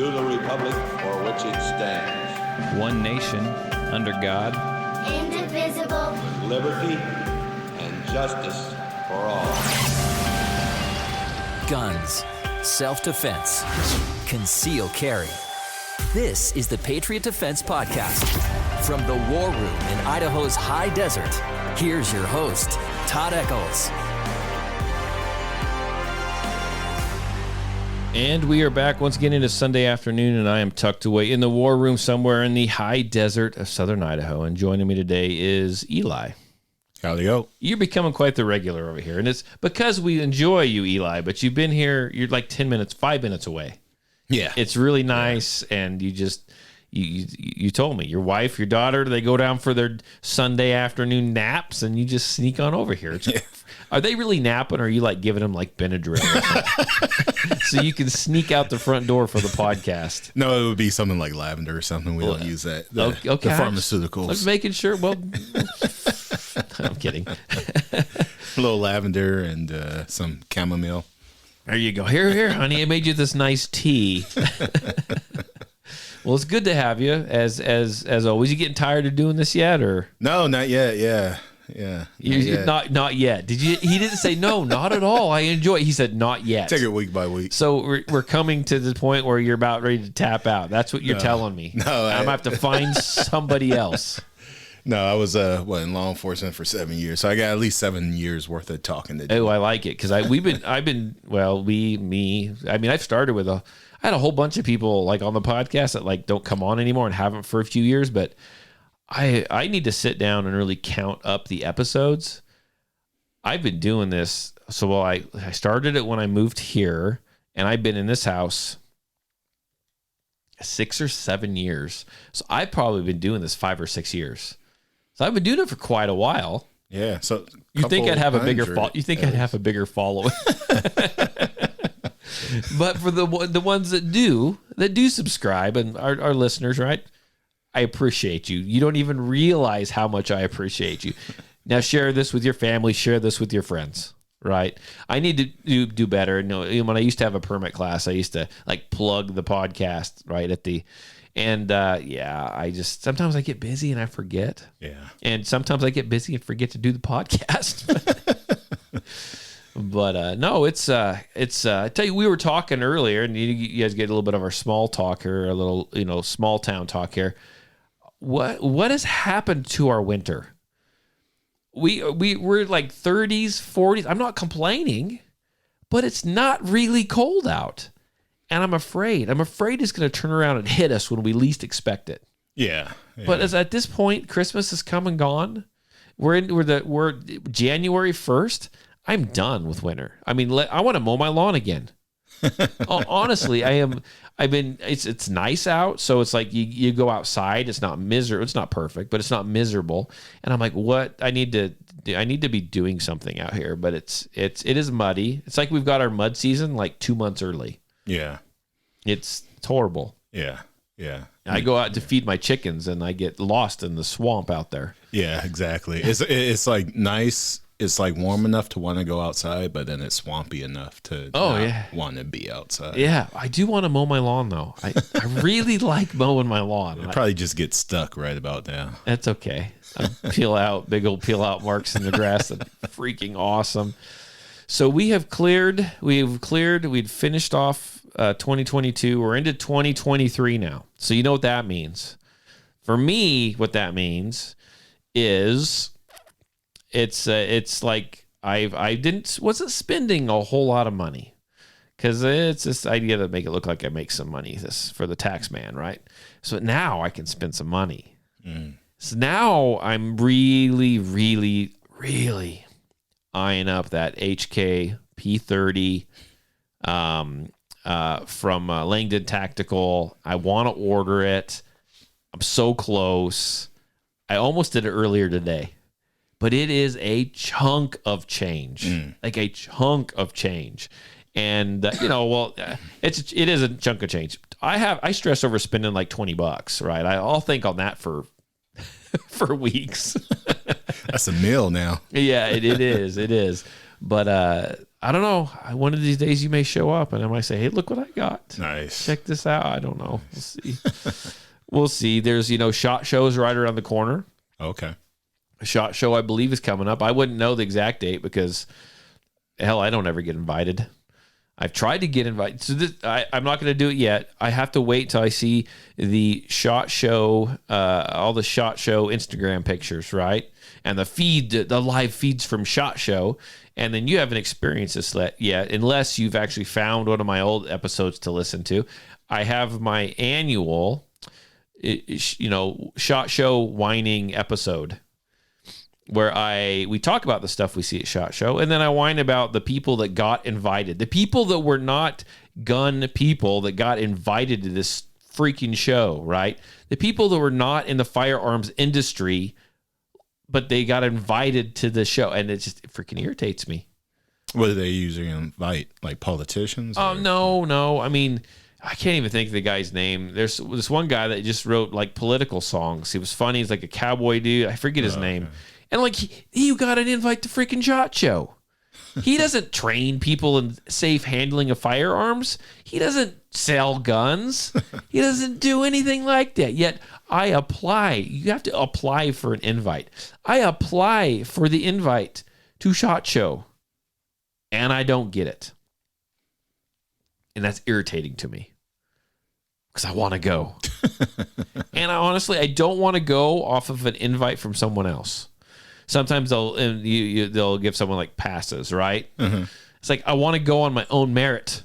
to the republic for which it stands, one nation, under God, indivisible, with liberty and justice for all. Guns, self-defense, concealed carry. This is the Patriot Defense Podcast. From the war room in Idaho's high desert, here's your host, Todd Echols. And we are back once again into Sunday afternoon, and I am tucked away in the war room somewhere in the high desert of southern Idaho. And joining me today is Eli. Howdy ho. You're becoming quite the regular over here, and it's because we enjoy you, Eli, but you've been here, you're like 5 minutes away. Yeah. It's really nice, and you told me, your wife, your daughter, they go down for their Sunday afternoon naps, and you just sneak on over here. Are they really napping, or are you like giving them like Benadryl so you can sneak out the front door for the podcast? No, it would be something like lavender or something. We don't use that. The pharmaceuticals. I was making sure. Well, I'm kidding. A little lavender and some chamomile. There you go. Here, honey. I made you this nice tea. Well, it's good to have you. As always. You getting tired of doing this yet, or no? Not yet. Yeah. Not yet. Did you? He didn't say no, not at all. I enjoy it. He said not yet. Take it week by week. So we're coming to the point where you're about ready to tap out. That's what you're telling me. No, I'm gonna have to find somebody else. No, I was in law enforcement for 7 years, so I got at least 7 years worth of talking to do. Oh, I like it because I've started with I had a whole bunch of people like on the podcast that like don't come on anymore and haven't for a few years, but I need to sit down and really count up the episodes. I've been doing this. So I started it when I moved here, and I've been in this house 6 or 7 years. So I've probably been doing this 5 or 6 years. So I've been doing it for quite a while. Yeah. So you think I'd have a bigger I'd have a bigger following? But for the ones that do subscribe and our listeners, right? I appreciate you. You don't even realize how much I appreciate you. Now share this with your family. Share this with your friends. Right? I need to do better. You know, when I used to have a permit class, I used to like plug the podcast right at the. And sometimes I get busy and I forget. Yeah. And sometimes I get busy and forget to do the podcast. But no, it's I tell you, we were talking earlier, and you guys get a little bit of our small talk here, a little small town talk here. What has happened to our winter? We're like 30s, 40s. I'm not complaining, but it's not really cold out. And I'm afraid it's going to turn around and hit us when we least expect it. Yeah. But at this point, Christmas has come and gone. We're January 1st. I'm done with winter. I mean, I want to mow my lawn again. Honestly, I am. It's nice out, so it's like you go outside. It's not miserable. It's not perfect, but it's not miserable. And I'm like, what? I need to be doing something out here. But it is muddy. It's like we've got our mud season like 2 months early. Yeah, it's horrible. Yeah. I go out to feed my chickens, and I get lost in the swamp out there. Yeah, exactly. It's like nice. It's like warm enough to want to go outside, but then it's swampy enough to want to be outside. Yeah, I do want to mow my lawn, though. I really like mowing my lawn. It probably just gets stuck right about now. That's okay. Big old peel out marks in the grass. That's freaking awesome. So we'd finished off 2022. We're into 2023 now. So you know what that means. For me, what that means is it's like I wasn't spending a whole lot of money, because it's this idea to make it look like I make some money for the tax man, right? So now I can spend some money. So now I'm really, really, really eyeing up that HK P30 from Langdon Tactical. I want to order it. I'm so close. I almost did it earlier today. But it is a chunk of change, like a chunk of change. And, it is a chunk of change. I stress over spending like $20, right? I'll think on that for weeks. That's a meal now. Yeah, it is. But I don't know. One of these days you may show up and I might say, hey, look what I got. Nice. Check this out. I don't know. We'll see. We'll see. There's, SHOT Show's right around the corner. Okay. A SHOT Show, I believe, is coming up. I wouldn't know the exact date because, hell, I don't ever get invited. I've tried to get invited. So I'm not going to do it yet. I have to wait till I see the SHOT Show, all the SHOT Show Instagram pictures, right? And the live feeds from SHOT Show. And then you haven't experienced this yet, unless you've actually found one of my old episodes to listen to. I have my annual, SHOT Show whining episode where we talk about the stuff we see at SHOT Show, and then I whine about the people that got invited, the people that were not gun people that got invited to this freaking show, right? The people that were not in the firearms industry, but they got invited to the show, and it freaking irritates me. What do they usually invite? Like politicians? Oh, no. I mean, I can't even think of the guy's name. There's this one guy that just wrote like political songs. He was funny. He's like a cowboy dude. I forget his name. Okay. And like he got an invite to freaking SHOT Show. He doesn't train people in safe handling of firearms. He doesn't sell guns. He doesn't do anything like that. Yet I apply. You have to apply for an invite. I apply for the invite to SHOT Show, and I don't get it. And that's irritating to me because I want to go. And I don't want to go off of an invite from someone else. Sometimes they'll give someone like passes, right? Mm-hmm. It's like, I want to go on my own merit.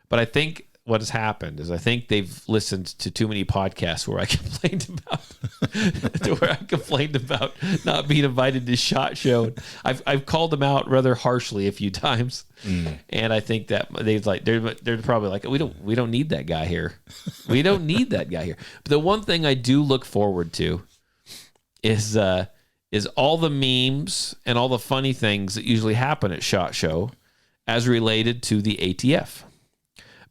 But I think what has happened is I think they've listened to too many podcasts where I complained about not being invited to SHOT Show. I've called them out rather harshly a few times. And I think that they're probably like, we don't need that guy here. We don't need that guy here. But the one thing I do look forward to is all the memes and all the funny things that usually happen at SHOT Show as related to the ATF.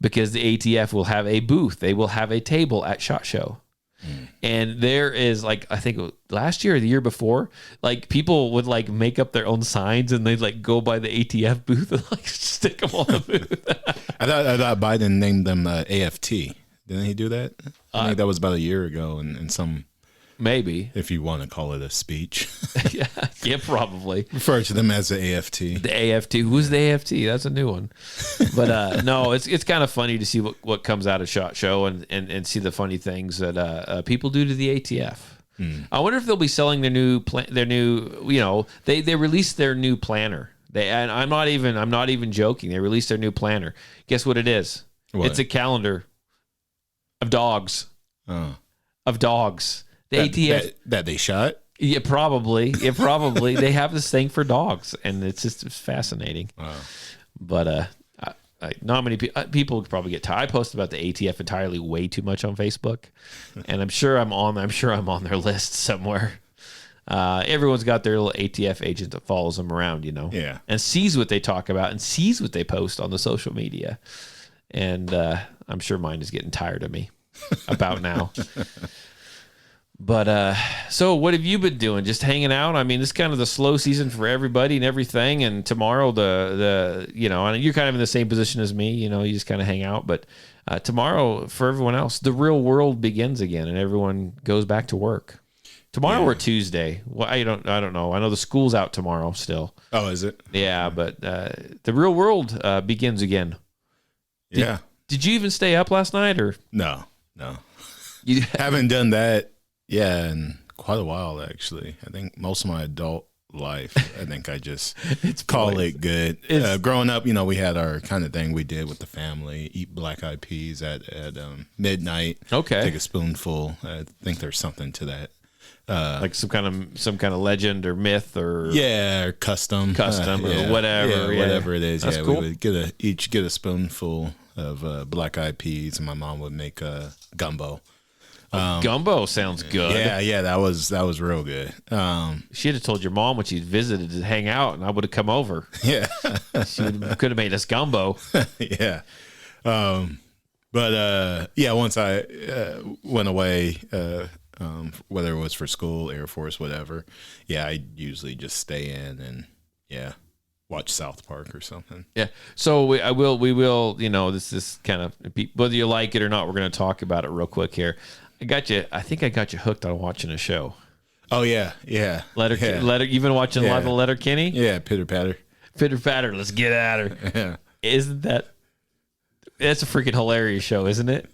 Because the ATF will have a booth. They will have a table at SHOT Show. And there is, like, I think last year or the year before, like, people would, like, make up their own signs and they'd, like, go by the ATF booth and, like, stick them on the booth. I thought Biden named them AFT. Didn't he do that? I think that was about a year ago in some... Maybe. If you want to call it a speech. yeah, probably. Refer to them as the AFT. The AFT. Who's the AFT? That's a new one. But no, it's kind of funny to see what comes out of SHOT Show and see the funny things that people do to the ATF. I wonder if they'll be selling their new they released their new planner. And I'm not even joking. They released their new planner. Guess what it is? What? It's a calendar of dogs. Oh. Of dogs. The ATF that they shot? Yeah, probably. They have this thing for dogs, and it's fascinating. Wow. But not many people could probably get tired. I post about the ATF entirely way too much on Facebook, and I'm sure I'm on their list somewhere. Everyone's got their little ATF agent that follows them around, Yeah. and sees what they talk about and sees what they post on the social media. And I'm sure mine is getting tired of me about now. But so what have you been doing? Just hanging out? I mean, it's kind of the slow season for everybody and everything. And tomorrow, and you're kind of in the same position as me. You just kind of hang out. But tomorrow, for everyone else, the real world begins again, and everyone goes back to work. Tomorrow or Tuesday? Well, I don't know. I know the school's out tomorrow still. Oh, is it? Yeah, but the real world begins again. Did you even stay up last night or no? You haven't done that. Yeah, in quite a while, actually. I think most of my adult life, I think I just call it good. Growing up, we had our kind of thing we did with the family, eat black eyed peas at midnight. Okay. Take a spoonful. I think there's something to that. Like some kind of legend or myth or... Yeah, or custom or whatever. Yeah, whatever it is. That's cool. We would each get a spoonful of black eyed peas, and my mom would make gumbo. Gumbo sounds good. Yeah, that was real good. She'd have told your mom when she visited to hang out, and I would have come over. Yeah, she could have made us gumbo. Yeah, but once I went away, whether it was for school, Air Force, whatever. Yeah, I usually just stay in and watch South Park or something. Yeah. So we will, this is kind of, whether you like it or not, we're going to talk about it real quick here. I think I got you hooked on watching a show. Oh yeah. Yeah. You've been watching a lot of Letterkenny? Yeah. Pitter patter. Pitter patter. Let's get at her. Yeah. That's a freaking hilarious show, isn't it?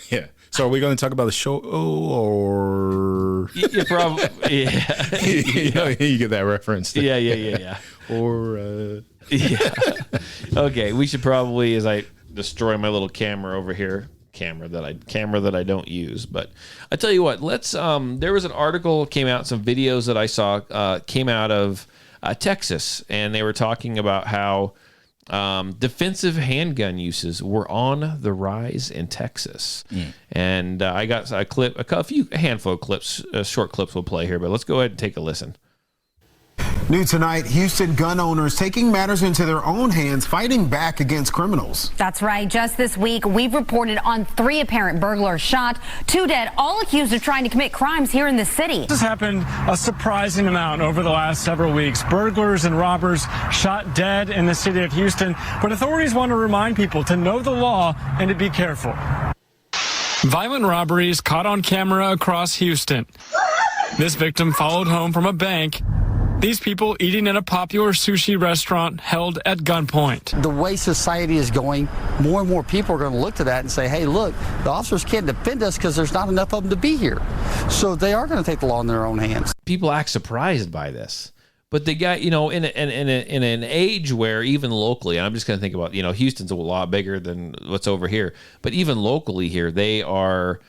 Yeah. So are we going to talk about the show or you probably, yeah. You get that reference. Yeah. Or yeah. Okay, we should probably, as I destroy my little camera over here, camera that I don't use, but I tell you what, let's there was an article came out, some videos that I saw came out of Texas, and they were talking about how defensive handgun uses were on the rise in Texas. And I got a handful of clips, short clips we'll play here, but let's go ahead and take a listen. New tonight, Houston gun owners taking matters into their own hands, fighting back against criminals. That's right. Just this week, we've reported on 3 apparent burglars shot, 2 dead, all accused of trying to commit crimes here in the city. This has happened a surprising amount over the last several weeks. Burglars and robbers shot dead in the city of Houston, but authorities want to remind people to know the law and to be careful. Violent robberies caught on camera across Houston. This victim followed home from a bank. These people eating in a popular sushi restaurant held at gunpoint. The way society is going, more and more people are going to look to that and say, hey, look, the officers can't defend us because there's not enough of them to be here. So they are going to take the law in their own hands. People act surprised by this. But they got, in an age where even locally, and I'm just going to think about, Houston's a lot bigger than what's over here. But even locally here, they are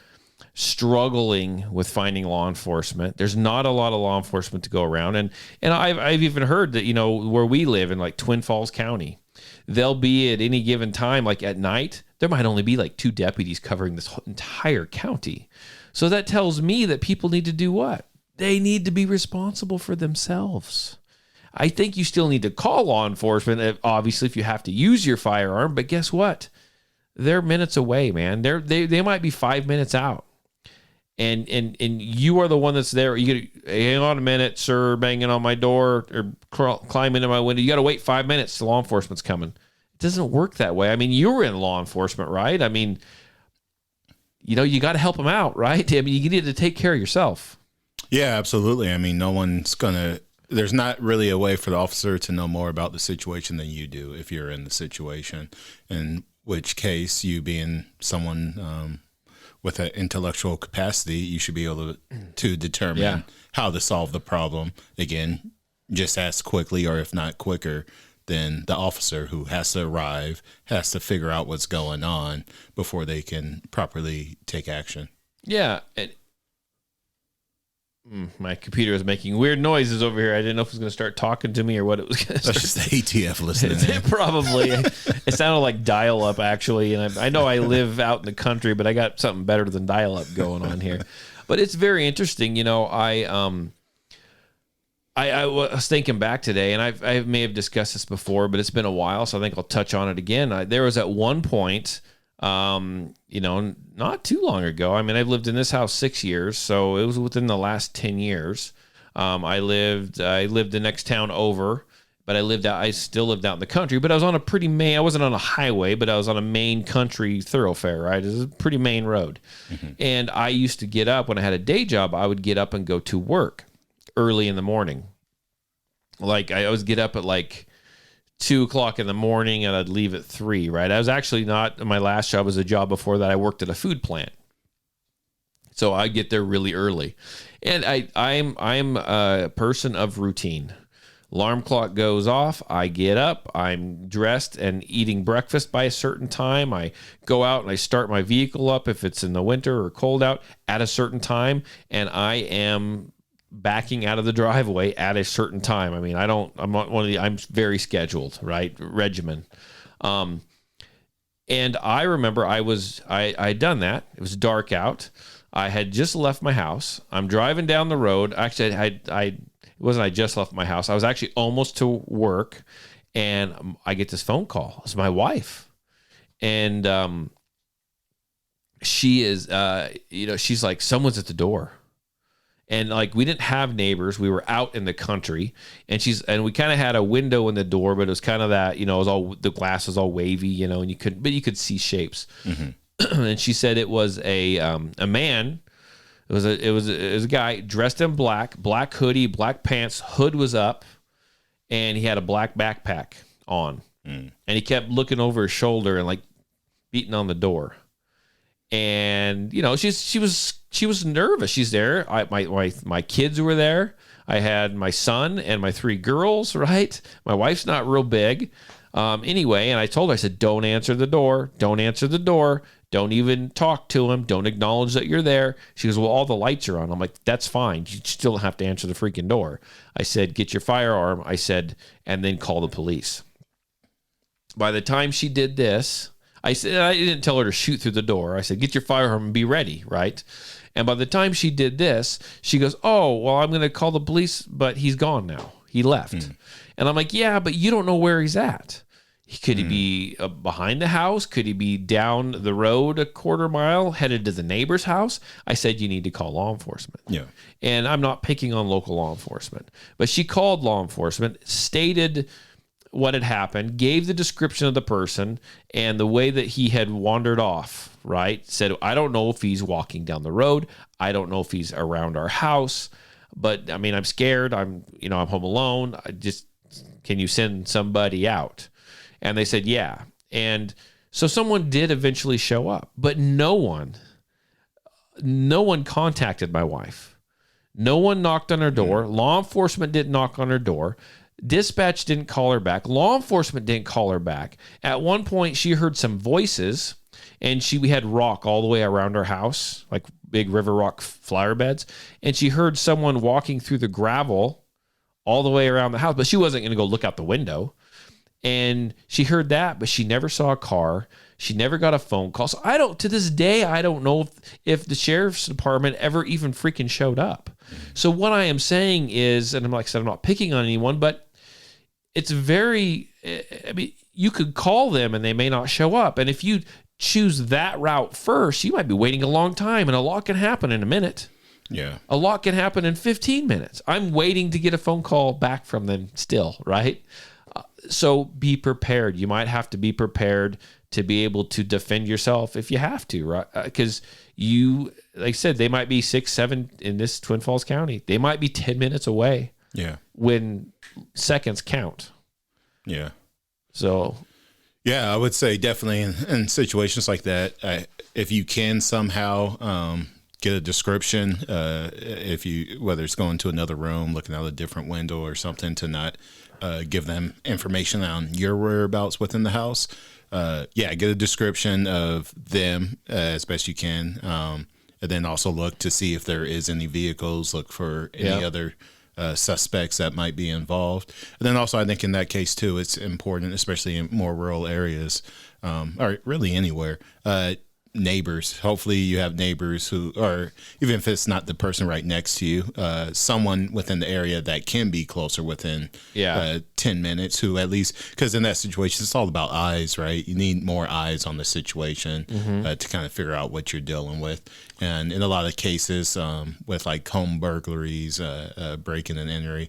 struggling with finding law enforcement. There's not a lot of law enforcement to go around, and I've even heard that where we live in like Twin Falls County, they'll be at any given time, like at night, there might only be like 2 deputies covering this entire county. So that tells me that people need to do what? They need to be responsible for themselves. I think you still need to call law enforcement, obviously, if you have to use your firearm, but guess what? They're minutes away, man. They might be 5 minutes out. And you are the one that's there. You got to hang on a minute, sir, banging on my door or climb into my window. You got to wait 5 minutes till law enforcement's coming. It doesn't work that way. I mean, you were in law enforcement, right? I mean, you got to help them out, right? I mean, you need to take care of yourself. Yeah, absolutely. I mean, there's not really a way for the officer to know more about the situation than you do if you're in the situation, in which case you being someone with an intellectual capacity, you should be able to determine how to solve the problem. Again, just as quickly, or if not quicker, than the officer who has to arrive, has to figure out what's going on before they can properly take action. Yeah. My computer was making weird noises over here. I didn't know if it was going to start talking to me or what it was going to start. That's just the ATF listening. Probably. It sounded like dial-up, actually. And I know I live out in the country, but I got something better than dial-up going on here. But it's very interesting. I was thinking back today, and I may have discussed this before, but it's been a while, so I think I'll touch on it again. There was at one point, not too long ago. I mean, I've lived in this house 6 years, so it was within the last 10 years. I lived the next town over, but I still lived out in the country, but I was on I wasn't on a highway, but I was on a main country thoroughfare, right? It was a pretty main road. Mm-hmm. And I used to get up when I had a day job, I would get up and go to work early in the morning. Like I always get up at like 2:00 in the morning and I'd leave at 3, right? I was actually not, my last job was a job before that. I worked at a food plant. So I get there really early. And I'm a person of routine. Alarm clock goes off. I get up. I'm dressed and eating breakfast by a certain time. I go out and I start my vehicle up if it's in the winter or cold out at a certain time. And I am backing out of the driveway at a certain time. I mean, I'm very scheduled, right? Regimen. And I remember I'd done that. It was dark out. I had just left my house. I'm driving down the road. Actually, I just left my house. I was actually almost to work, and I get this phone call. It's my wife, and she is, she's like, someone's at the door, And like, we didn't have neighbors. We were out in the country, and we kind of had a window in the door, but it was kind of that, it was all, the glass was all wavy, and you could see shapes. And she said it was a man. It was a guy dressed in black hoodie, black pants, hood was up, and he had a black backpack on. And he kept looking over his shoulder and like beating on the door. And she was nervous. She's there. My kids were there. I had my son and my 3 girls, right? My wife's not real big. Anyway, and I told her, I said, don't answer the door. Don't answer the door. Don't even talk to him. Don't acknowledge that you're there. She goes, well, all the lights are on. I'm like, that's fine. You still have to answer the freaking door. I said, get your firearm. I said, and then call the police. By the time she did this, I said, I didn't tell her to shoot through the door. I said, get your firearm and be ready, right? And by the time she did this, she goes, oh, well, I'm going to call the police, but he's gone now. He left. And I'm like, yeah, but you don't know where he's at. Could he be behind the house? Could he be down the road a quarter mile, headed to the neighbor's house? I said, you need to call law enforcement. Yeah. And I'm not picking on local law enforcement. But she called law enforcement, stated what had happened, gave the description of the person and the way that he had wandered off, right? Said, I don't know if he's walking down the road. I don't know if he's around our house. But, I mean, I'm scared. I'm home alone. Can you send somebody out? And they said, yeah. And so someone did eventually show up, but no one contacted my wife. No one knocked on her door. Law enforcement didn't knock on her door. Dispatch didn't call her back. Law enforcement didn't call her back. At one point, she heard some voices, and we had rock all the way around our house, like big river rock flower beds. And she heard someone walking through the gravel all the way around the house, but she wasn't going to go look out the window. And she heard that, but she never saw a car. She never got a phone call. So to this day, I don't know if the sheriff's department ever even freaking showed up. So what I am saying is, and like I said, I'm not picking on anyone, but it's you could call them and they may not show up. And if you choose that route first, you might be waiting a long time, and a lot can happen in a minute. Yeah. A lot can happen in 15 minutes. I'm waiting to get a phone call back from them still, right? So be prepared. You might have to be prepared to be able to defend yourself if you have to, right? Because like I said, they might be 6, 7 in this Twin Falls County. They might be 10 minutes away. Yeah. When seconds count. Yeah. So. Yeah, I would say definitely in situations like that, if you can somehow get a description, whether it's going to another room, looking out a different window or something, to not give them information on your whereabouts within the house. Get a description of them as best you can. And then also look to see if there is any vehicles, look for any other suspects that might be involved. And then also, I think in that case too, it's important, especially in more rural areas, or really anywhere, neighbors. Hopefully you have neighbors who, or even if it's not the person right next to you, someone within the area that can be closer within 10 minutes, who at least, because in that situation, it's all about eyes, right? You need more eyes on the situation to kind of figure out what you're dealing with. And in a lot of cases, with like home burglaries, breaking and entering,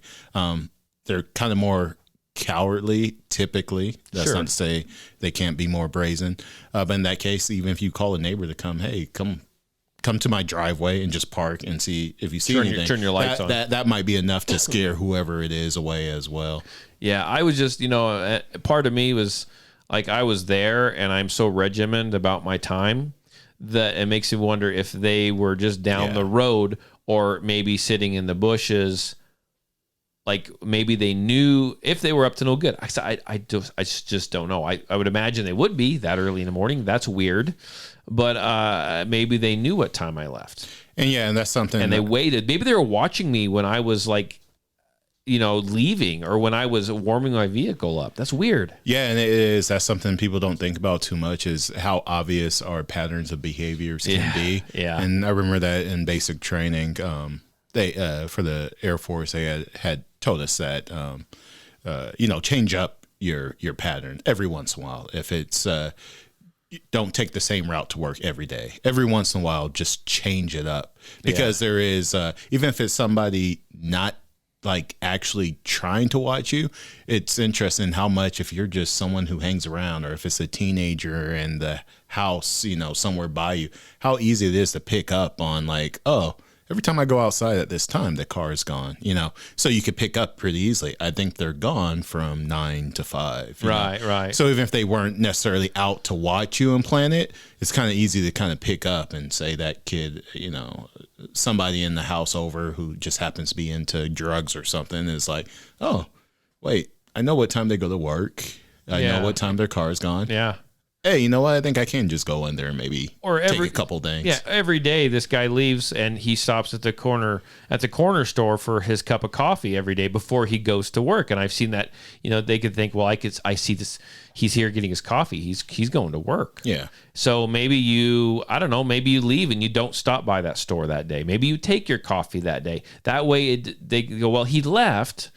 they're kind of more cowardly typically. That's not to say they can't be more brazen, but in that case, even if you call a neighbor to come to my driveway and just park and see if you see anything, turn your lights on, that might be enough to scare whoever it is away as well. I was just, part of me was like, I was there and I'm so regimented about my time that it makes me wonder if they were just down the road, or maybe sitting in the bushes. Like maybe they knew if they were up to no good. I just don't know. I would imagine they would be that early in the morning. That's weird, but maybe they knew what time I left. And that's something. And they waited. Maybe they were watching me when I was like, leaving, or when I was warming my vehicle up. That's weird. Yeah, and it is. That's something people don't think about too much, is how obvious our patterns of behaviors can be. Yeah. And I remember that in basic training, they for the Air Force, they had told us that change up your pattern every once in a while. If it's don't take the same route to work every day. Every once in a while, just change it up, because there is, even if it's somebody not like actually trying to watch you, it's interesting how much, if you're just someone who hangs around, or if it's a teenager in the house, somewhere by you, how easy it is to pick up on, like, oh, every time I go outside at this time, the car is gone, so you could pick up pretty easily. I think they're gone from 9 to 5. Right. So even if they weren't necessarily out to watch you and plan it, it's kind of easy to kind of pick up and say that kid, somebody in the house over who just happens to be into drugs or something is like, oh, wait, I know what time they go to work. I know what time their car is gone. Yeah. Hey, you know what? I think I can just go in there and maybe take a couple things. Yeah, every day this guy leaves and he stops at the corner store for his cup of coffee every day before he goes to work. And I've seen that, they could think, well, I see this. He's here getting his coffee. He's going to work. Yeah. So maybe maybe you leave and you don't stop by that store that day. Maybe you take your coffee that day. That way they go, well, he left,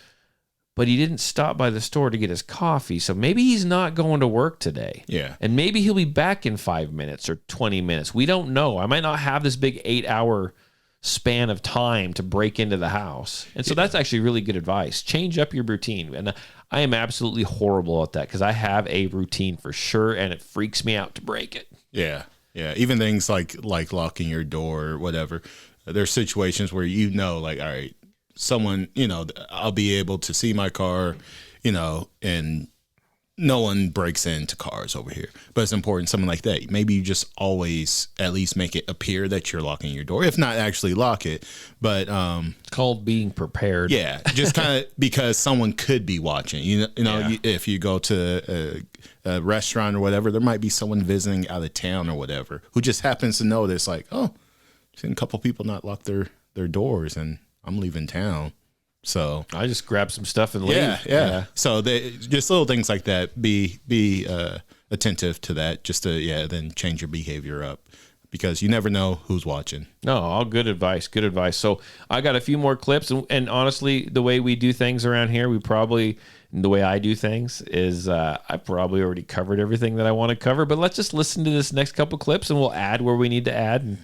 but he didn't stop by the store to get his coffee. So maybe he's not going to work today. Yeah. And maybe he'll be back in 5 minutes or 20 minutes. We don't know. I might not have this big 8-hour span of time to break into the house. And so that's actually really good advice. Change up your routine. And I am absolutely horrible at that because I have a routine for sure, and it freaks me out to break it. Yeah. Yeah. Even things like locking your door or whatever. There's situations where like, all right, someone, I'll be able to see my car, and no one breaks into cars over here. But it's important, something like that. Maybe you just always at least make it appear that you're locking your door, if not actually lock it. But it's called being prepared. Yeah, just kind of because someone could be watching. If you go to a restaurant or whatever, there might be someone visiting out of town or whatever who just happens to notice, like, oh, seen a couple people not lock their doors, and I'm leaving town. So I just grab some stuff and leave. Yeah. So just little things like that. Be attentive to that. Just to then change your behavior up, because you never know who's watching. No, all good advice. Good advice. So I got a few more clips, and honestly, the way we do things around here, the way I do things is I probably already covered everything that I want to cover. But let's just listen to this next couple clips, and we'll add where we need to add and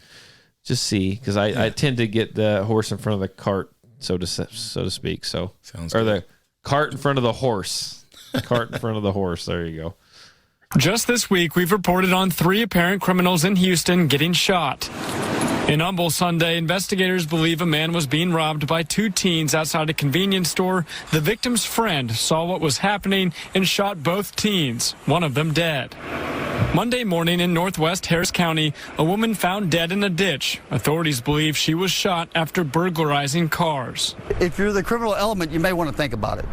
just see, because I tend to get the horse in front of the cart, so to speak. So sounds or good. The cart in front of the horse. Cart in front of the horse. There you go. Just this week, we've reported on 3 apparent criminals in Houston getting shot. In Humble Sunday, investigators believe a man was being robbed by 2 teens outside a convenience store. The victim's friend saw what was happening and shot both teens, one of them dead. Monday morning in northwest Harris County, a woman found dead in a ditch. Authorities believe she was shot after burglarizing cars. If you're the criminal element, you may want to think about it.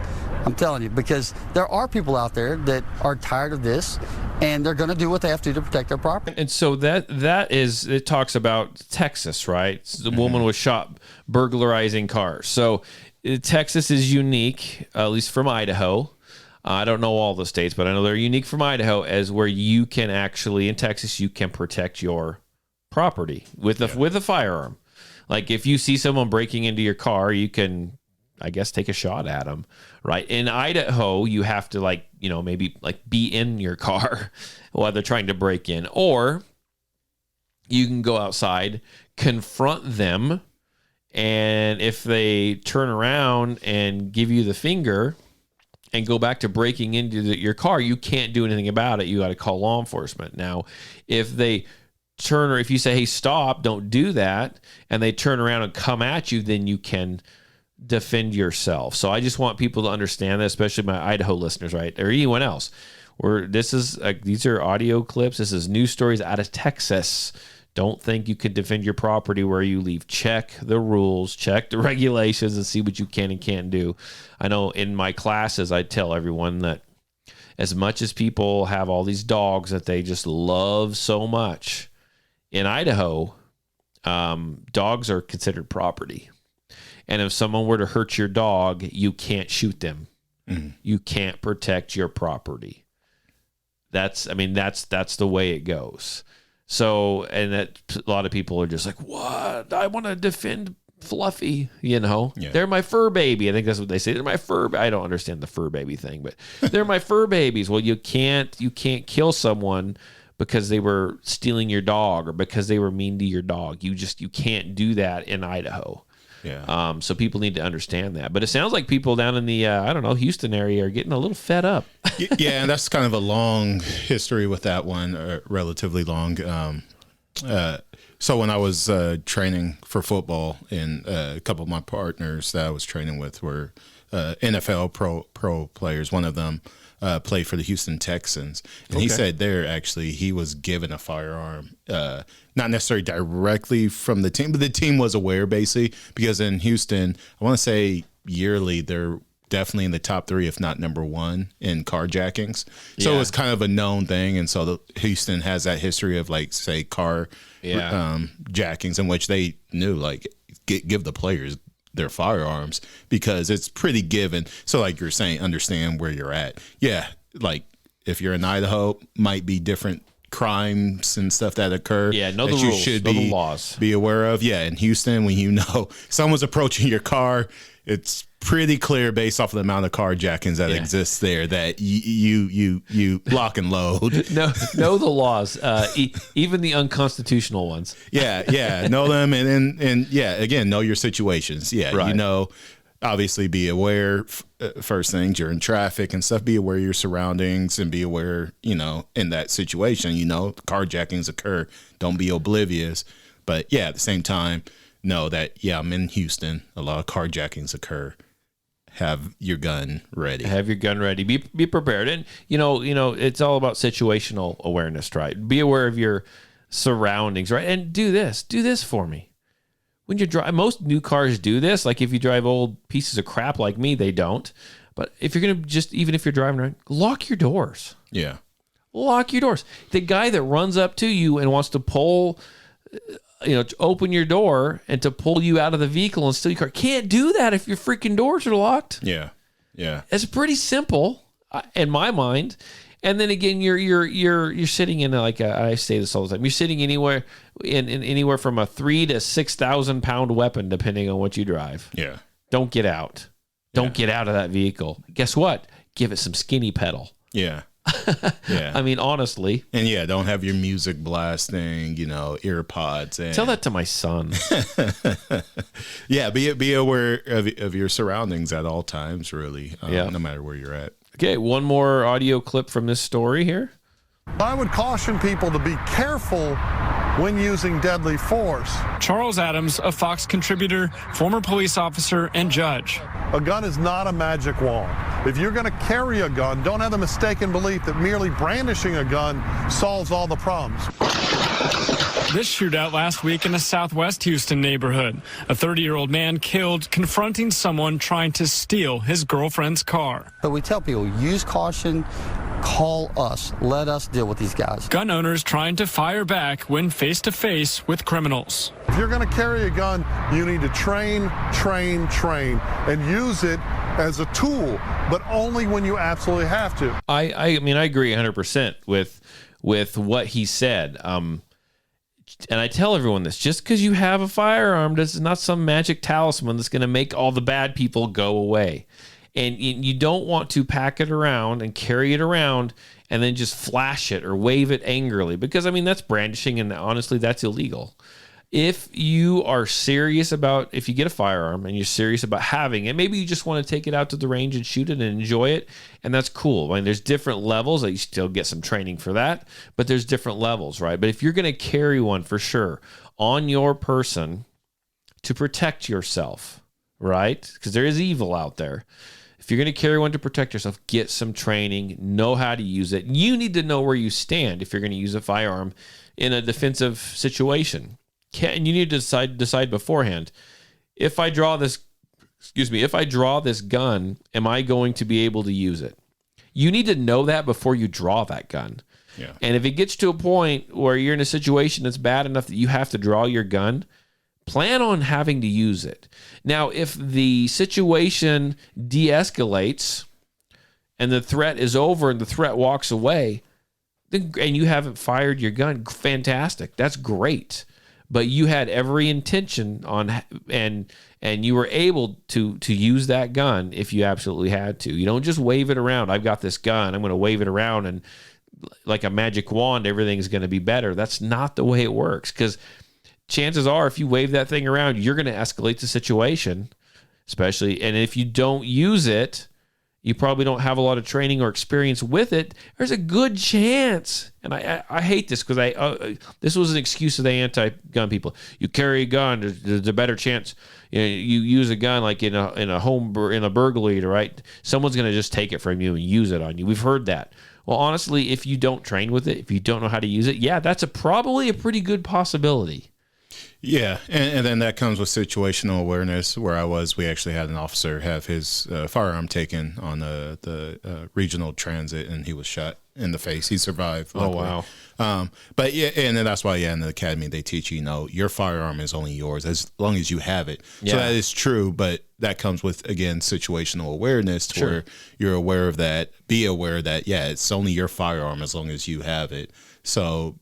I'm telling you, because there are people out there that are tired of this, and they're going to do what they have to protect their property. And so that is, it talks about Texas, right? The woman was shot burglarizing cars. So Texas is unique, at least from Idaho. I don't know all the states, but I know they're unique from Idaho, as where you can actually, in Texas, you can protect your property with a firearm. Like if you see someone breaking into your car, you can, I guess, take a shot at them, right? In Idaho, you have to maybe be in your car while they're trying to break in, or you can go outside, confront them, and if they turn around and give you the finger and go back to breaking into your car, you can't do anything about it. You got to call law enforcement. Now, if they turn, or if you say, hey, stop, don't do that, and they turn around and come at you, then you can defend yourself. So I just want people to understand that, especially my Idaho listeners, right? Or anyone else. These are audio clips. This is news stories out of Texas. Don't think you can defend your property where you live. Check the rules, check the regulations, and see what you can and can't do. I know in my classes, I tell everyone that as much as people have all these dogs that they just love so much, in Idaho, dogs are considered property. And if someone were to hurt your dog, you can't shoot them. Mm. You can't protect your property. That's the way it goes. So, and that a lot of people are just like, what? I want to defend Fluffy, Yeah. They're my fur baby. I think that's what they say. They're my fur. I don't understand the fur baby thing, but they're my fur babies. Well, you can't kill someone because they were stealing your dog or because they were mean to your dog. You can't do that in Idaho. Yeah. So people need to understand that. But it sounds like people down in the Houston area are getting a little fed up. Yeah, and that's kind of a long history with that one, relatively long. So when I was training for football, and a couple of my partners that I was training with were NFL pro players. One of them played for the Houston Texans, and he said he was given a firearm, not necessarily directly from the team, but the team was aware, basically, because in Houston, I want to say yearly they're definitely in the top 3, if not number 1 in carjackings. So it's kind of a known thing. And so Houston has that history of, like, say, car jackings in which they knew, like, give the players their firearms because it's pretty given. So like you're saying, understand where you're at. Yeah. Like if you're in Idaho, might be different crimes and stuff that occur. Yeah, know the that you rules, should know the laws. Be aware of. Yeah, in Houston, when you know someone's approaching your car, it's pretty clear based off of the amount of carjackings that exists there that you lock and load. know the laws, even the unconstitutional ones. Yeah, know them and yeah, again, know your situations. Yeah, right. You know. Obviously, be aware. First things, you're in traffic and stuff. Be aware of your surroundings and be aware. In that situation, carjackings occur. Don't be oblivious. But yeah, at the same time, know that I'm in Houston. A lot of carjackings occur. Have your gun ready. Be prepared. And it's all about situational awareness, right? Be aware of your surroundings, right? And do this for me. When you drive, most new cars do this. Like if you drive old pieces of crap like me, they don't. But if you're going to even if you're driving around, lock your doors. Yeah. Lock your doors. The guy that runs up to you and wants to pull, to open your door and to pull you out of the vehicle and steal your car, can't do that if your freaking doors are locked. Yeah. Yeah. It's pretty simple in my mind. And then again, you're sitting in I say this all the time. You're sitting anywhere in anywhere from a 3,000 to 6,000 pound weapon, depending on what you drive. Yeah. Don't get out. Don't get out of that vehicle. Guess what? Give it some skinny pedal. Yeah. Yeah. I mean, honestly. And don't have your music blasting, ear pods. And tell that to my son. Yeah. Be aware of your surroundings at all times, really. No matter where you're at. Okay, one more audio clip from this story here. I would caution people to be careful when using deadly force. Charles Adams, a Fox contributor, former police officer, and judge. A gun is not a magic wand. If you're going to carry a gun, don't have the mistaken belief that merely brandishing a gun solves all the problems. This shootout last week in a southwest Houston neighborhood. A 30-year-old man killed confronting someone trying to steal his girlfriend's car. But we tell people, use caution, call us, let us deal with these guys. Gun owners trying to fire back when face-to-face with criminals. If you're going to carry a gun, you need to train, and use it as a tool, but only when you absolutely have to. I mean, I agree 100% with what he said. And I tell everyone this, just because you have a firearm, this is not some magic talisman that's going to make all the bad people go away. And you don't want to pack it around and carry it around and then just flash it or wave it angrily, because, I mean, that's brandishing, and honestly, that's illegal. If you are serious about, if you get a firearm and you're serious about having it, maybe you just want to take it out to the range and shoot it and enjoy it, and that's cool. I mean, there's different levels. You still get some training for that, but there's different levels, right? But if you're going to carry one for sure on your person to protect yourself, right? Because there is evil out there. If you're going to carry one to protect yourself, get some training, know how to use it. You need to know where you stand if you're going to use a firearm in a defensive situation. And you need to decide beforehand. If I draw this gun, am I going to be able to use it? You need to know that before you draw that gun. Yeah. And if it gets to a point where you're in a situation that's bad enough that you have to draw your gun, plan on having to use it. Now, if the situation de-escalates and the threat is over and the threat walks away, and you haven't fired your gun, fantastic. That's great. But you had every intention on, and you were able to use that gun if you absolutely had to. You don't just wave it around. I've got this gun. I'm going to wave it around and like a magic wand, everything's going to be better. That's not the way it works, because chances are if you wave that thing around, you're going to escalate the situation, especially. And if you don't use it, you probably don't have a lot of training or experience with it. There's a good chance. And I hate this, because this was an excuse of the anti-gun people. You carry a gun, there's a better chance. You use a gun like in a burglary, right? Someone's going to just take it from you and use it on you. We've heard that. Well, honestly, if you don't train with it, if you don't know how to use it, yeah, that's probably a pretty good possibility. Yeah, and then that comes with situational awareness. Where I was, we actually had an officer have his firearm taken on the regional transit, and he was shot in the face. He survived. Luckily. Oh, wow. But yeah, and then that's why, in the academy, they teach your firearm is only yours as long as you have it. Yeah. So that is true, but that comes with, again, situational awareness, to where you're aware of that. Be aware that, it's only your firearm as long as you have it. So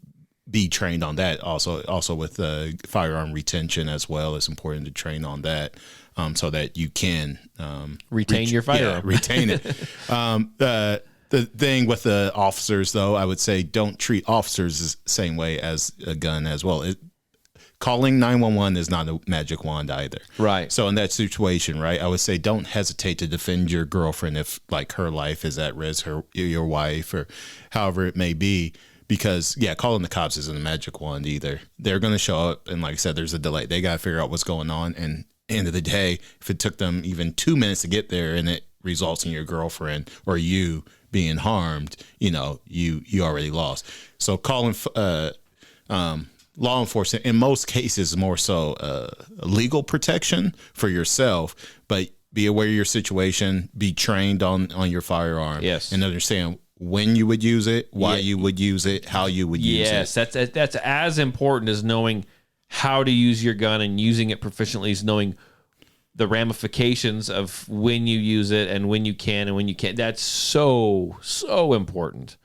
be trained on that. Also with firearm retention as well. It's important to train on that, so that you can retain your firearm. Yeah, retain it. The thing with the officers, though, I would say don't treat officers the same way as a gun as well. Calling 911 is not a magic wand either. Right. So in that situation, right, I would say don't hesitate to defend your girlfriend if, like, her life is at risk, your wife, or however it may be. Because, calling the cops isn't a magic wand either. They're going to show up, and like I said, there's a delay. They got to figure out what's going on. And end of the day, if it took them even 2 minutes to get there and it results in your girlfriend or you being harmed, you already lost. So calling law enforcement, in most cases, more so legal protection for yourself, but be aware of your situation, be trained on your firearm, and understand when you would use it, why you would use it, how you would use it. Yes, that's as important as knowing how to use your gun and using it proficiently, is knowing the ramifications of when you use it and when you can and when you can't. That's so important.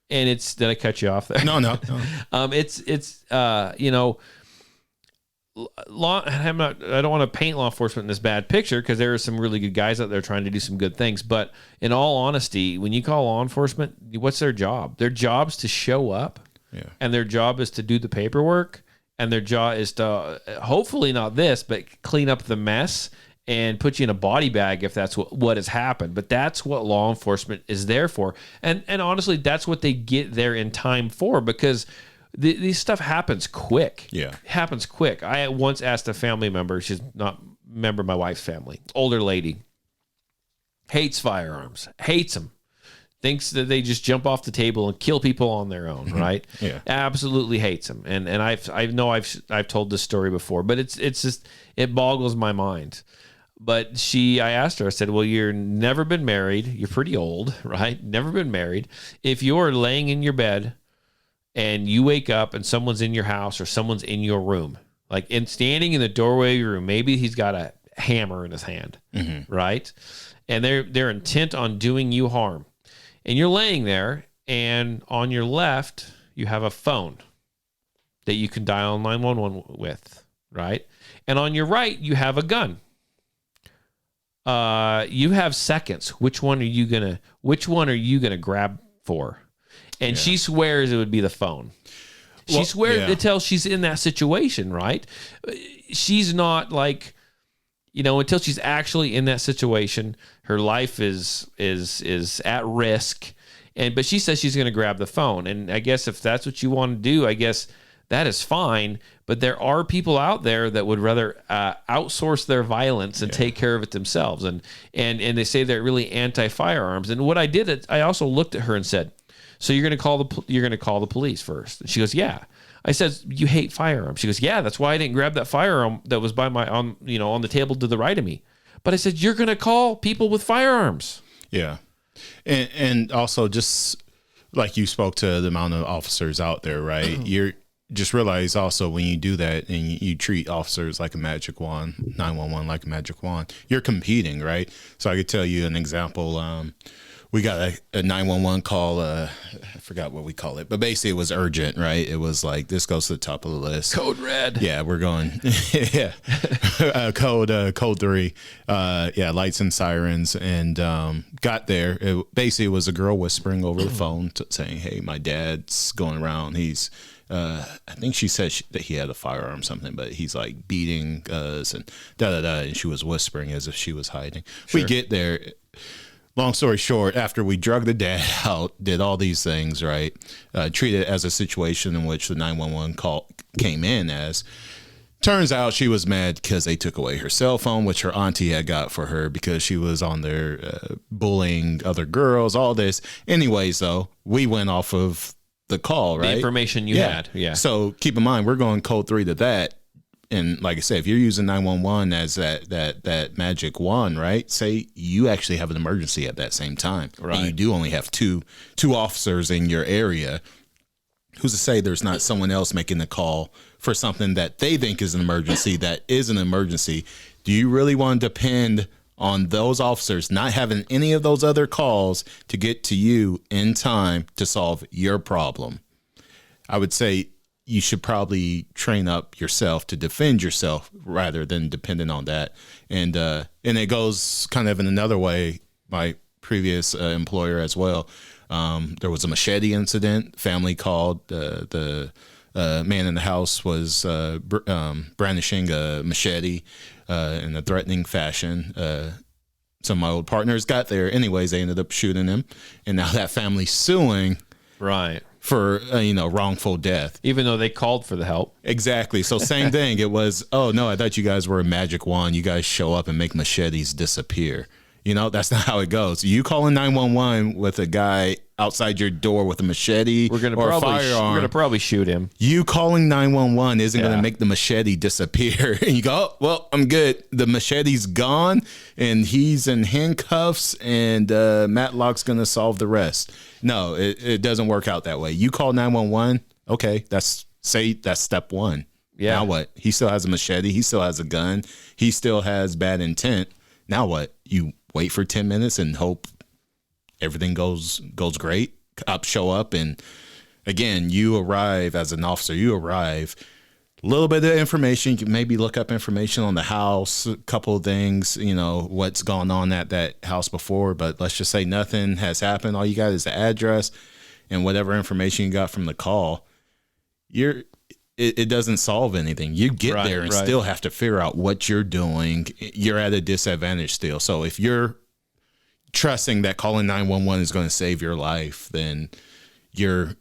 And did I cut you off there? No. I don't want to paint law enforcement in this bad picture, because there are some really good guys out there trying to do some good things. But in all honesty, when you call law enforcement, what's their job? Their job's to show up, and their job is to do the paperwork, and their job is to, hopefully not this, but clean up the mess and put you in a body bag if that's what has happened. But that's what law enforcement is there for. And honestly, that's what they get there in time for, because these stuff happens quick. Yeah. It happens quick. I once asked a family member, she's not a member of my wife's family, older lady, hates firearms, hates them, thinks that they just jump off the table and kill people on their own, right? Yeah. Absolutely hates them. And I've told this story before, but it's just, it boggles my mind. But I asked her, I said, well, you're never been married. You're pretty old, right? Never been married. If you're laying in your bed and you wake up and someone's in your house or someone's in your room, like standing in the doorway of your room, maybe he's got a hammer in his hand, right? And they're intent on doing you harm. And you're laying there, and on your left, you have a phone that you can dial 911 with, right? And on your right, you have a gun. You have seconds. Which one are you gonna grab for? And she swears it would be the phone. She swears until she's in that situation, right? She's not like, until she's actually in that situation, her life is at risk. But she says she's going to grab the phone. And I guess if that's what you want to do, I guess that is fine. But there are people out there that would rather outsource their violence and take care of it themselves. And they say they're really anti-firearms. And what I did, I also looked at her and said, so you're going to call the police first? And she goes, yeah. I said, you hate firearms. She goes, yeah, that's why I didn't grab that firearm that was by on the table to the right of me. But I said, you're going to call people with firearms. Yeah. And also, just like you spoke to the amount of officers out there, right? just realize also when you do that and you treat officers like a magic wand, 911 like a magic wand, you're competing, right? So I could tell you an example. We got a 911 call. I forgot what we call it, but basically it was urgent, right? It was like, this goes to the top of the list. Code red. Yeah, we're going. Yeah, code 3. Yeah, lights and sirens, and got there. Basically, it was a girl whispering over the phone saying, "Hey, my dad's going around. He's." I think she said that he had a firearm or something, but he's like beating us and da-da-da. And she was whispering as if she was hiding. Sure. We get there. Long story short, after we drug the dad out, did all these things, right? Treated it as a situation in which the 911 call came in as. Turns out she was mad because they took away her cell phone, which her auntie had got for her because she was on there bullying other girls, all this. Anyways, though, we went off of the call, right? The information you had. Yeah. So keep in mind, we're going code 3 to that. And like I said, if you're using 911 as that magic wand, right? Say you actually have an emergency at that same time, right? And you do only have two officers in your area. Who's to say there's not someone else making the call for something that they think is an emergency that is an emergency? Do you really want to depend on those officers not having any of those other calls to get to you in time to solve your problem? I would say you should probably train up yourself to defend yourself rather than dependent on that. And it goes kind of in another way. My previous employer as well. There was a machete incident. Family called. The man in the house was brandishing a machete in a threatening fashion. Some of my old partners got there. Anyways, they ended up shooting him. And now that family's suing. Right. For wrongful death, even though they called for the help. Exactly. So same thing. It was, oh no, I thought you guys were a magic wand. You guys show up and make machetes disappear. That's not how it goes. You calling 911 with a guy outside your door with a machete or a firearm. We're gonna probably shoot him. You calling 911 isn't going to make the machete disappear. And you go, oh, well, I'm good. The machete's gone, and he's in handcuffs, and Matlock's going to solve the rest. No, it doesn't work out that way. You call 911, okay, that's step 1. Yeah. Now what? He still has a machete. He still has a gun. He still has bad intent. Now what? You wait for 10 minutes and hope everything goes great. Cops show up, and again, you arrive as an officer. You arrive, a little bit of information. You can maybe look up information on the house, a couple of things, what's gone on at that house before. But let's just say nothing has happened. All you got is the address and whatever information you got from the call. It doesn't solve anything. You get there and still have to figure out what you're doing. You're at a disadvantage still. So if you're trusting that calling 911 is going to save your life, then you're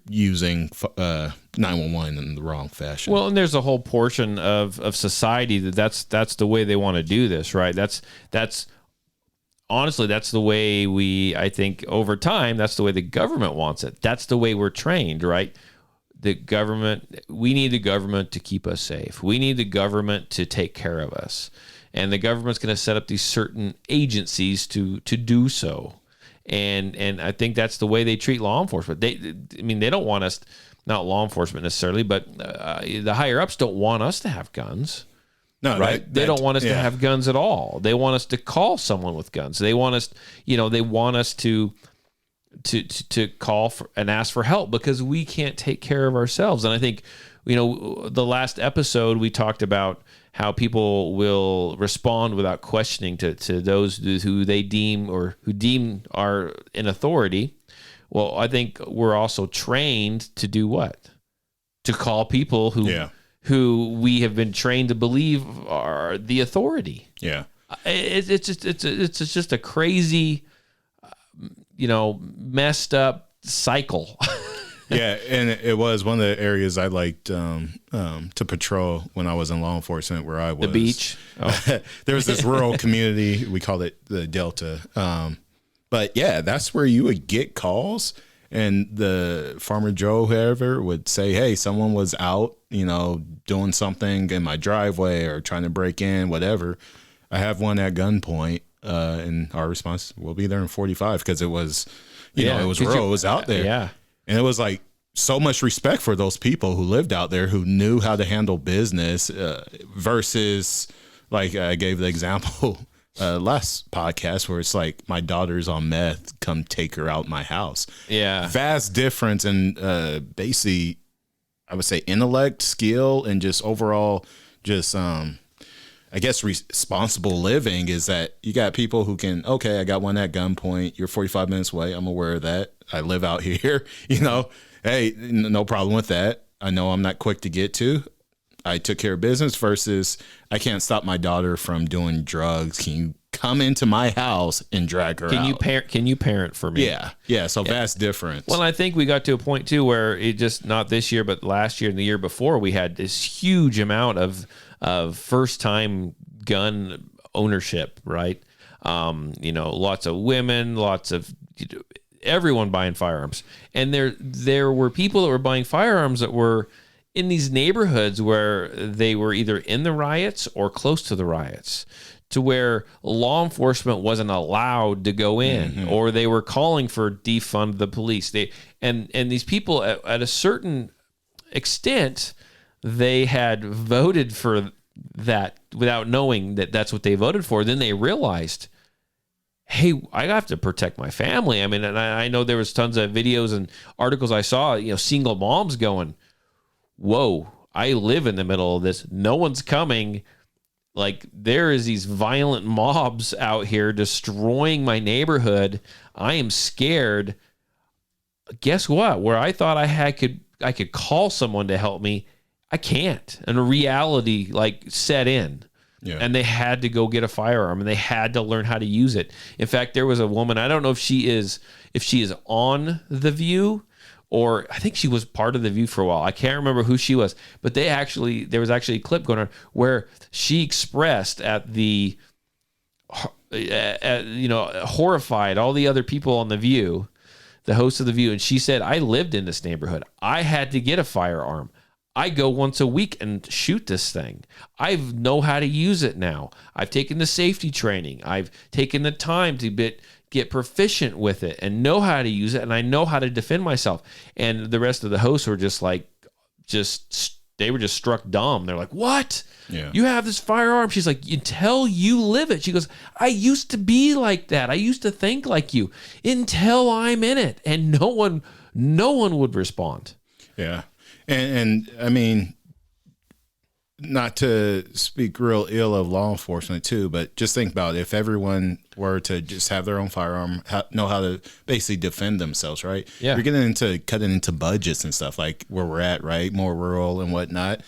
using 911 in the wrong fashion. Well, and there's a whole portion of society that's the way they want to do this, right? That's honestly, that's the way I think over time, that's the way the government wants it. That's the way we're trained, right? We need the government to keep us safe. We need the government to take care of us. And the government's going to set up these certain agencies to do so. And I think that's the way they treat law enforcement. They don't want us, not law enforcement necessarily, but the higher ups don't want us to have guns. No, right? They don't want us to have guns at all. They want us to call someone with guns. They want us, they want us to call for and ask for help because we can't take care of ourselves. And I think, the last episode we talked about how people will respond without questioning to those who they deem are in authority. Well, I think we're also trained to do what? To call people who we have been trained to believe are the authority. Yeah. It's just a crazy, messed up cycle. Yeah, and it was one of the areas I liked to patrol when I was in law enforcement, where I was. The beach. Oh. There was this rural community. We called it the Delta. But yeah, that's where you would get calls, and the Farmer Joe, whoever, would say, hey, someone was out, doing something in my driveway or trying to break in, whatever. I have one at gunpoint. And our response, we'll be there in 45, because it was, it was rural. It was out there. Yeah. And it was like, so much respect for those people who lived out there, who knew how to handle business versus, like I gave the example last podcast where it's like, my daughter's on meth, come take her out my house. Yeah. Vast difference in basically, I would say, intellect, skill, and just overall just I guess responsible living is that you got people who can, okay, I got one at gunpoint. You're 45 minutes away. I'm aware of that. I live out here, hey, no problem with that. I know I'm not quick to get to. I took care of business versus I can't stop my daughter from doing drugs. Can you come into my house and drag her out? Can you parent for me? Yeah. So vast difference. Well, I think we got to a point too where it just, not this year, but last year and the year before, we had this huge amount of first time gun ownership, right? Lots of women, lots of everyone buying firearms. And there were people that were buying firearms that were in these neighborhoods where they were either in the riots or close to the riots, to where law enforcement wasn't allowed to go in, or they were calling for defund the police. And these people at a certain extent, they had voted for that without knowing that that's what they voted for. Then they realized, hey, I have to protect my family. I mean, and I know there was tons of videos and articles I saw, single moms going, whoa, I live in the middle of this. No one's coming. Like, there is these violent mobs out here destroying my neighborhood. I am scared. Guess what? Where I thought I could call someone to help me, I can't. And a reality set in. Yeah. And they had to go get a firearm, and they had to learn how to use it. In fact, there was a woman, I don't know if she is on The View, or I think she was part of The View for a while. I can't remember who she was, but there was actually a clip going on where she expressed horrified all the other people on The View, the host of The View. And she said, I lived in this neighborhood. I had to get a firearm. I go once a week and shoot this thing. I know how to use it now. I've taken the safety training. I've taken the time to get proficient with it and know how to use it, and I know how to defend myself. And the rest of the hosts were they were just struck dumb. They're like, what? Yeah. You have this firearm? She's like, until you live it. She goes, I used to be like that. I used to think like you until I'm in it. And no one would respond. Yeah. And I mean, not to speak real ill of law enforcement too, but just think about it. If everyone were to just have their own firearm, know how to basically defend themselves, right? Yeah. You're getting into cutting into budgets and stuff like where we're at, right? More rural and whatnot.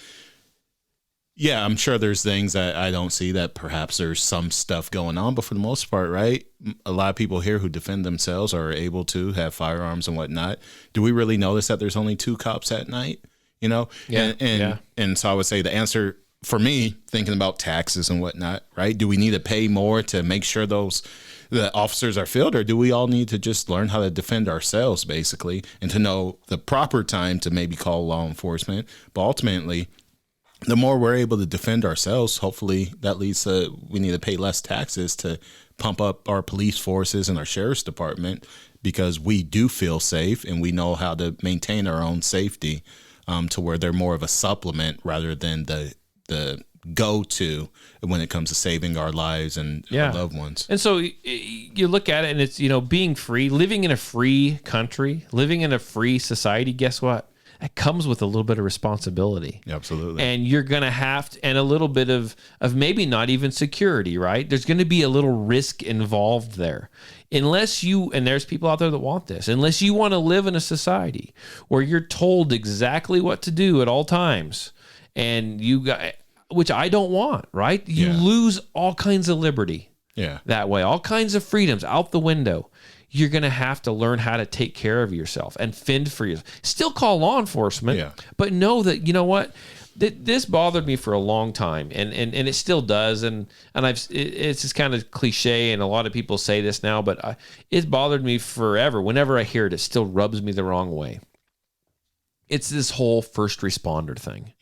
Yeah, I'm sure there's things that I don't see, that perhaps there's some stuff going on, but for the most part, right? A lot of people here who defend themselves are able to have firearms and whatnot. Do we really notice that there's only 2 cops at night? Yeah. And so I would say the answer for me, thinking about taxes and whatnot, right? Do we need to pay more to make sure the officers are filled, or do we all need to just learn how to defend ourselves, basically, and to know the proper time to maybe call law enforcement? But ultimately, the more we're able to defend ourselves, hopefully that leads to we need to pay less taxes to pump up our police forces and our sheriff's department, because we do feel safe and we know how to maintain our own safety, to where they're more of a supplement rather than the go-to when it comes to saving our lives and our loved ones. And so you look at it and it's, being free, living in a free country, living in a free society, guess what? It comes with a little bit of responsibility. Absolutely. And you're going to have to, and a little bit of maybe not even security, right? There's going to be a little risk involved there. Unless you, and there's people out there that want this, unless you want to live in a society where you're told exactly what to do at all times, and which I don't want, right? You lose all kinds of liberty that way, all kinds of freedoms out the window. You're going to have to learn how to take care of yourself and fend for yourself. Still call law enforcement, but know that, you know what, this bothered me for a long time, and it still does. And it's just kind of cliche, and a lot of people say this now, but it's bothered me forever. Whenever I hear it, it still rubs me the wrong way. It's this whole first responder thing.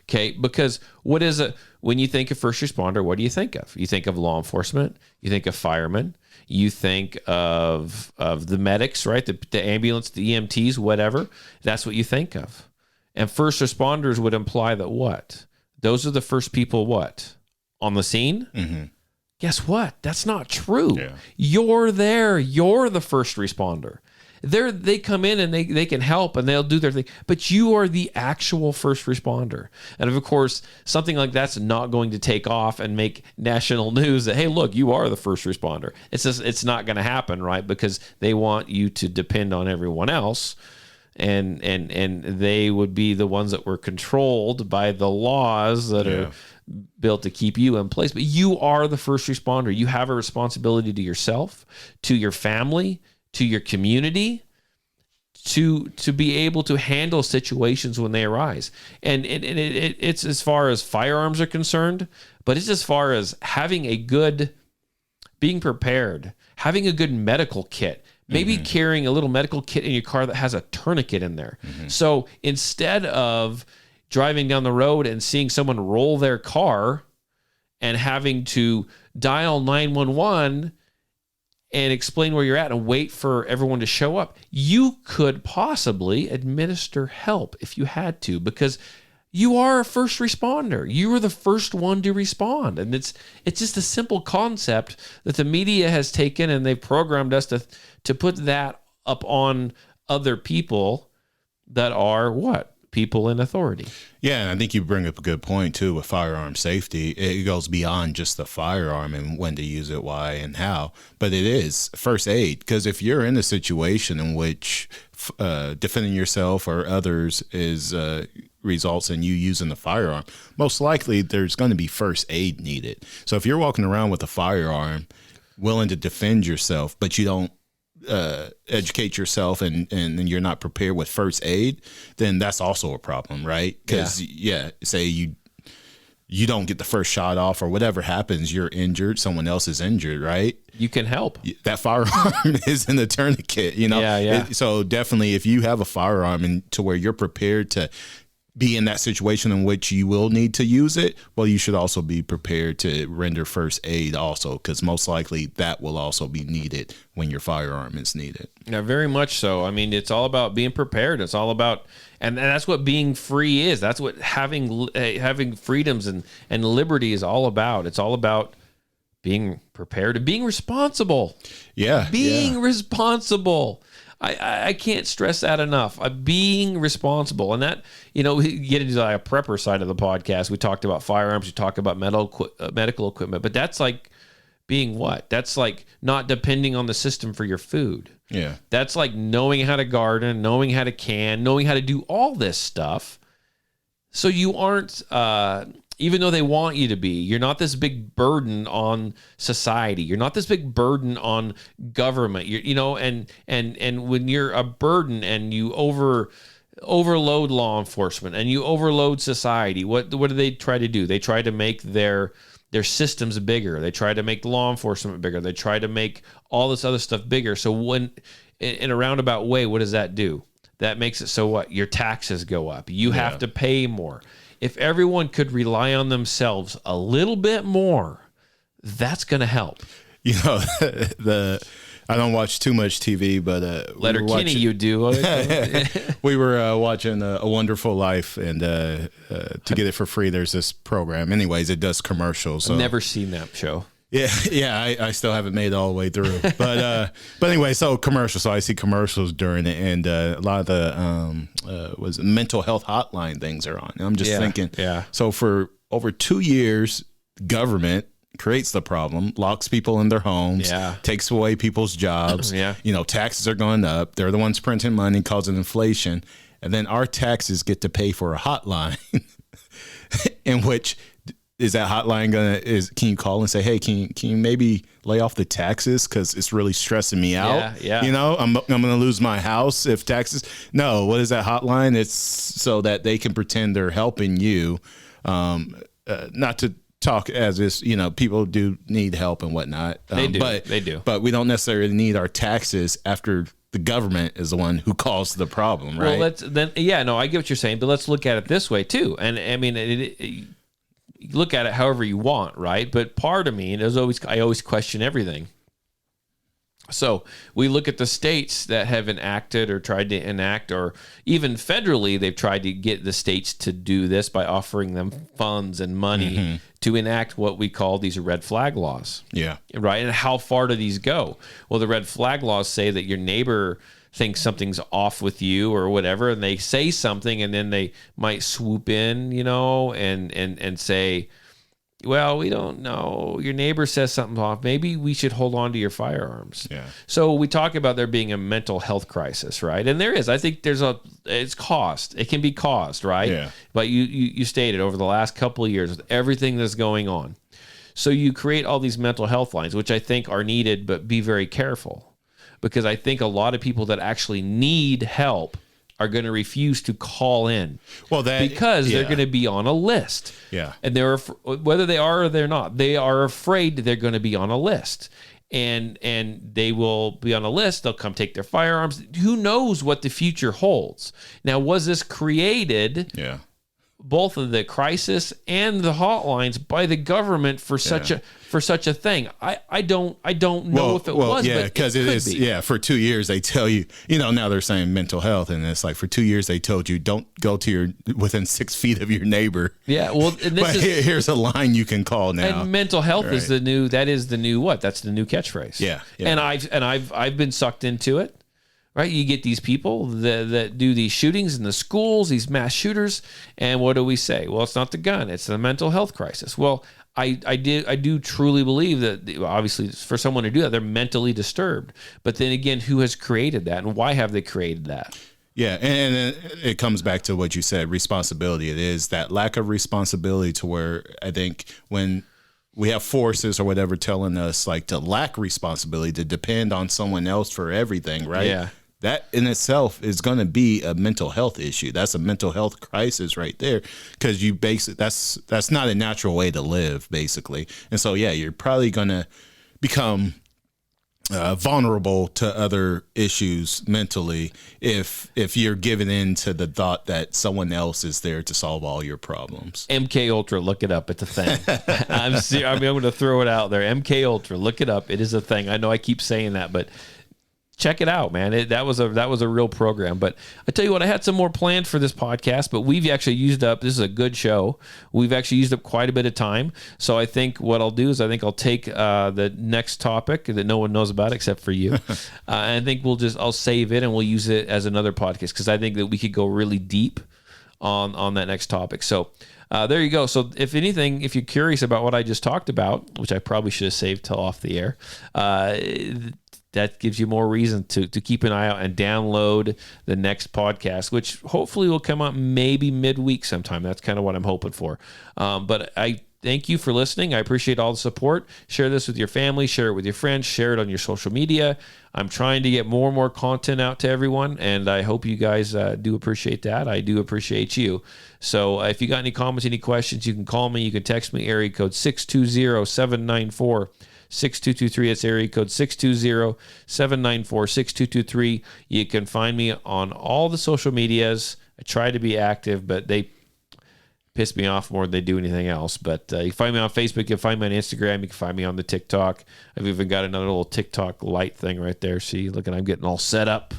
Okay. Because what is it? When you think of first responder, what do you think of? You think of law enforcement, you think of firemen, You think of the medics, right? The ambulance, the EMTs, whatever. That's what you think of. And first responders would imply that what? Those are the first people what? On the scene? Mm-hmm. Guess what? That's not true. Yeah. You're there. You're the first responder. They come in and they can help and they'll do their thing, but you are the actual first responder. And of course, something like that's not going to take off and make national news that, hey, look, you are the first responder. It's not going to happen, right? Because they want you to depend on everyone else. And they would be the ones that were controlled by the laws that are built to keep you in place. But you are the first responder. You have a responsibility to yourself, to your family, to your community, to be able to handle situations when they arise. And it's as far as firearms are concerned, but it's as far as being prepared, having a good medical kit, maybe carrying a little medical kit in your car that has a tourniquet in there. So instead of driving down the road and seeing someone roll their car and having to dial 911 and explain where you're at and wait for everyone to show up, you could possibly administer help if you had to, because you are a first responder. You are the first one to respond. And it's just a simple concept that the media has taken, and they've programmed us to put that up on other people that are what? People in authority. Yeah, and I think you bring up a good point too with firearm safety. It goes beyond just the firearm and when to use it, why, and how. But it is first aid, because if you're in a situation in which defending yourself or others results in you using the firearm, most likely there's going to be first aid needed. So if you're walking around with a firearm, willing to defend yourself, but you don't educate yourself and you're not prepared with first aid, then that's also a problem, right? Because say you don't get the first shot off or whatever happens, you're injured, someone else is injured, right? You can help. That firearm is in the tourniquet, you know? So definitely if you have a firearm and to where you're prepared to be in that situation in which you will need to use it, well, you should also be prepared to render first aid also, because most likely that will also be needed when your firearm is needed. Yeah, very much so. I mean, it's all about being prepared. It's all about, and that's what being free is. That's what having freedoms and liberty is all about. It's all about being prepared and being responsible. Yeah. Being responsible. I can't stress that enough. Being responsible. And that, we get into like a prepper side of the podcast. We talked about firearms. We talked about medical equipment. But that's like being what? That's like not depending on the system for your food. Yeah. That's like knowing how to garden, knowing how to can, knowing how to do all this stuff. So you aren't, even though they want you to be, you're not this big burden on society. You're not this big burden on government. And when you're a burden and you overload law enforcement and you overload society, what do they try to do? They try to make their systems bigger. They try to make law enforcement bigger. They try to make all this other stuff bigger. So when in a roundabout way, what does that do? That makes it so what? Your taxes go up. You have to pay more. If everyone could rely on themselves a little bit more, that's going to help. I don't watch too much TV, but Letterkenny, you do. We were watching A Wonderful Life, and to get it for free, there's this program. Anyways, it does commercials. So. I've never seen that show. Yeah, I still haven't made it all the way through. But anyway, so commercials. So I see commercials during it, and a lot of the mental health hotline things are on. And I'm just thinking, so for over 2 years, government creates the problem, locks people in their homes, takes away people's jobs. Taxes are going up. They're the ones printing money, causing inflation. And then our taxes get to pay for a hotline in which... Is that hotline can you call and say, hey, can you maybe lay off the taxes? Cause it's really stressing me out. I'm going to lose my house if taxes. No. What is that hotline? It's so that they can pretend they're helping you. Not to talk as if, people do need help and whatnot. They do. But we don't necessarily need our taxes after the government is the one who caused the problem. Right. Well, I get what you're saying, but let's look at it this way too. And I mean, you look at it however you want, right? But part of me, and I always question everything. So we look at the states that have enacted or tried to enact, or even federally, they've tried to get the states to do this by offering them funds and money to enact what we call these red flag laws. Yeah. Right. And how far do these go? Well, the red flag laws say that your neighbor thinks something's off with you or whatever, and they say something, and then they might swoop in, and say, well, we don't know. Your neighbor says something off. Maybe we should hold on to your firearms. Yeah. So we talk about there being a mental health crisis, right? And there is. I think it's caused. It can be caused, right? Yeah. But you stated over the last couple of years with everything that's going on. So you create all these mental health lines, which I think are needed, but be very careful. Because I think a lot of people that actually need help are going to refuse to call in. Well, because they're going to be on a list. Yeah. And whether they are or they're not, they are afraid they're going to be on a list. And they will be on a list. They'll come take their firearms. Who knows what the future holds? Now, was this created? Yeah. Both of the crisis and the hotlines by the government for such a thing. I don't know if it was. Yeah, because it is. Be. Yeah, for 2 years they tell you. Now they're saying mental health, and it's like for 2 years they told you don't go to within 6 feet of your neighbor. Yeah, well, and here's a line you can call now. And mental health is the new. That is the new what? That's the new catchphrase. Yeah. And I've been sucked into it. Right, you get these people that do these shootings in the schools, these mass shooters, and what do we say? Well, it's not the gun; it's the mental health crisis. Well, I do truly believe that obviously for someone to do that, they're mentally disturbed. But then again, who has created that, and why have they created that? Yeah, and it comes back to what you said: responsibility. It is that lack of responsibility to where I think when we have forces or whatever telling us like to lack responsibility, to depend on someone else for everything, right? Yeah. That in itself is going to be a mental health issue. That's a mental health crisis right there, because that's not a natural way to live, basically. And so, yeah, you're probably going to become vulnerable to other issues mentally if you're giving in to the thought that someone else is there to solve all your problems. MK Ultra, look it up. It's a thing. I'm going to throw it out there. MK Ultra, look it up. It is a thing. I know I keep saying that, but check it out, man. That was a real program. But I tell you what, I had some more planned for this podcast, but we've actually used up, this is a good show. We've actually used up quite a bit of time. So I think what I'll do is I'll take the next topic that no one knows about except for you. And I think I'll save it and we'll use it as another podcast, because I think that we could go really deep on that next topic. So there you go. So if anything, if you're curious about what I just talked about, which I probably should have saved till off the air, that gives you more reason to keep an eye out and download the next podcast, which hopefully will come out maybe midweek sometime. That's kind of what I'm hoping for. But I thank you for listening. I appreciate all the support. Share this with your family. Share it with your friends. Share it on your social media. I'm trying to get more and more content out to everyone, and I hope you guys do appreciate that. I do appreciate you. So if you got any comments, any questions, you can call me. You can text me, area code 620-794-6223. It's area code 620-794-6223. You can find me on all the social medias. I try to be active, but they piss me off more than they do anything else. But you can find me on Facebook. You can find me on Instagram. You can find me on the TikTok. I've even got another little TikTok light thing right there. See, look, I'm getting all set up.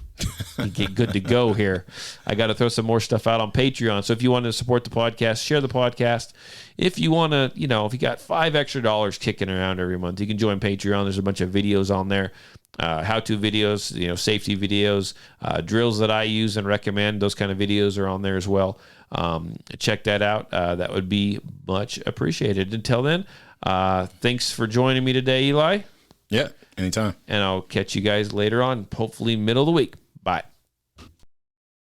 You get good to go here. I got to throw some more stuff out on Patreon. So if you want to support the podcast, share the podcast. If you want to, if you got $5 extra kicking around every month, you can join Patreon. There's a bunch of videos on there. How-to videos, safety videos, drills that I use and recommend. Those kind of videos are on there as well. Check that out. That would be much appreciated. Until then, thanks for joining me today, Eli. Yeah, anytime. And I'll catch you guys later on, hopefully middle of the week.